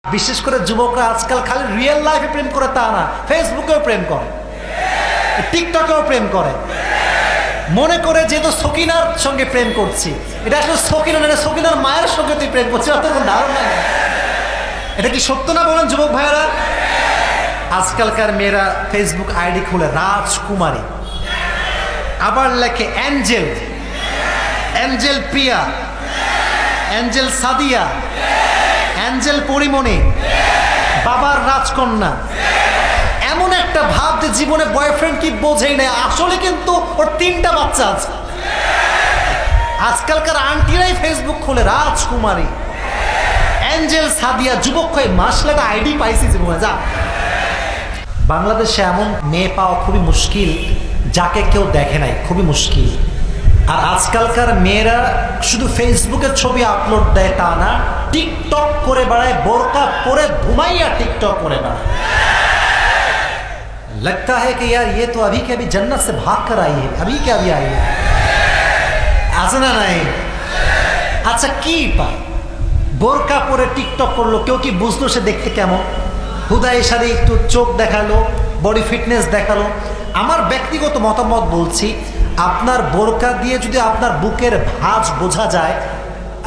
বিশেষ করে যুবকরা আজকাল খালি রিয়েল লাইফে প্রেম করে তা না, ফেসবুকেও প্রেম করে, টিকটকেও প্রেম করে, মনে করে যেহেতু সকিনার সঙ্গে প্রেম করছি। এটা আসলে সকিনা না, সকিনার মায়ের সঙ্গে তুই প্রেম করছিস, অত কোনো ধারণা নেই। এটা কি সত্য না বলেন যুবক ভাইয়েরা? আজকালকার মেয়েরা ফেসবুক আইডি খুলে রাজকুমারী, আবার লেখে অ্যাঞ্জেল, অ্যাঞ্জেল প্রিয়া, অ্যাঞ্জেল সাদিয়া, অ্যাঞ্জেল পরিমণি, বাবার রাজকন্যা। এমন একটা ভাব যে জীবনে বয়ফ্রেন্ড কি বোঝেই না, আসলে কিন্তু ওর 3টা বাচ্চা আছে। আজকালকার আন্টিরাই ফেসবুক খুলে রাজকুমারী, অ্যাঞ্জেল সাদিয়া, যুবক হয়ে মাসলে একটা আইডি পাইছি জীবনে। যা, বাংলাদেশে এমন মেয়ে পাওয়া খুবই মুশকিল যাকে কেউ দেখে নাই, খুবই মুশকিল। আর আজকালকার মেয়েরা শুধু ফেসবুকে ছবি আপলোড দেয় তা না, টিকটক করে বেড়ায়, বোরকা পরে ঘুমাইয়া টিকটক করে বেড়ায়। लगता है कि यार ये तो अभी के अभी जन्नत से भाग कर आई है, अभी के अभी आई है। আছে না নাই? আচ্ছা কি পায়? বোরকা পরে টিকটক করলো, কেউ কি বুঝলো সে দেখতে কেমন? হুদাই সাথে একটু চোখ দেখালো, বডি ফিটনেস দেখালো। আমার ব্যক্তিগত মতামত বলছি, আপনার বোরকা দিয়ে যদি আপনার বুকের ভাঁজ বোঝা যায়,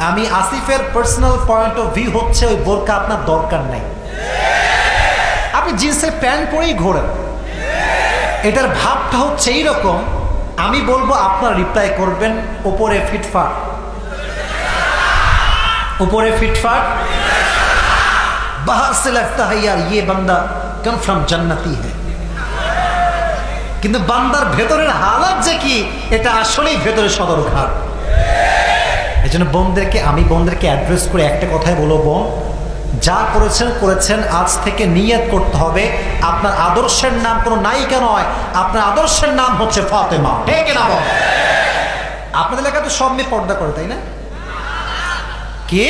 আমি আসিফের পার্সোনাল পয়েন্ট অফ ভিউ হচ্ছে ওই বোরকা আপনার দরকার নাই। আপনি জিন্সের প্যান্ট পরেই ঘোরেন, এটার ভাবটা হচ্ছে এইরকম। আমি বলবো আপনার রিপ্লাই করবেন উপরে ফিটফাট, উপরে ফিটফাট, বাহার সে লাগতা है यार ये बंदा कन्फर्म जन्नती है। কিন্তু বান্দার ভেতরের হালাত যে কি, এটা আসলেই ভেতরে সদরঘাট। এই জন্য আমি বোনদেরকে অ্যাড্রেস করে একটা কথাই বলবো, বোন যা করেছেন করেছেন, আজ থেকে নিয়ত করতে হবে আপনার আদর্শের নাম কোনো নায়িকা নয়, আপনার আদর্শের নাম হচ্ছে ফাতেমা। ঠিক না বল? আপনাদের এলাকায় তো সব মেয়ে পর্দা করে, তাই না? কে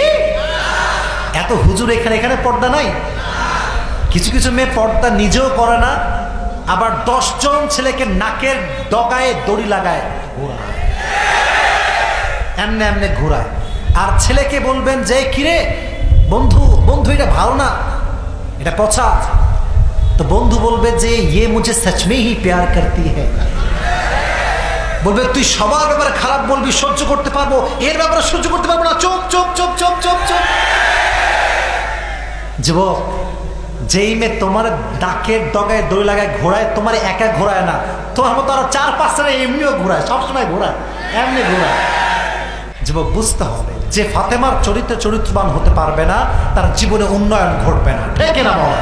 এত হুজুর এখানে এখানে পর্দা নাই? কিছু কিছু মেয়ে পর্দা নিজেও করে না, আবার 10 জন ছেলেকে নাকের ডগায় দড়ি লাগায় ঘোরায়, এমনে এমনে ঘোরায়। আর ছেলেকে বলবেন যে কিরে বন্ধু, বন্ধু এটা ভালো না, এটা পচা, তো বন্ধু বলবে যে ইয়ে মুঝে সচ মে হি প্যার করতি হ্যায়। বলবে তুই সবার ব্যাপারে খারাপ বলবি, সহ্য করতে পারবো, এর ব্যাপারে সহ্য করতে পারবো না, চোপ চোপ চোপ চোপ চোপ চোপ। যুবক, যেই মেয়ে তোমার ডাকের ডগায় দড়ি লাগায় ঘোরায়, তোমার একা ঘোরায় না, তোমার মতো আরো 4-5টা এমনিও ঘোরায়, সবসময় ঘোরায়, এমনি ঘোরায়। যুবক, বুঝতে হবে যে ফাতেমার চরিত্রবান হতে পারবে না, তার জীবনে উন্নয়ন ঘটবে না। ঠিক না বল?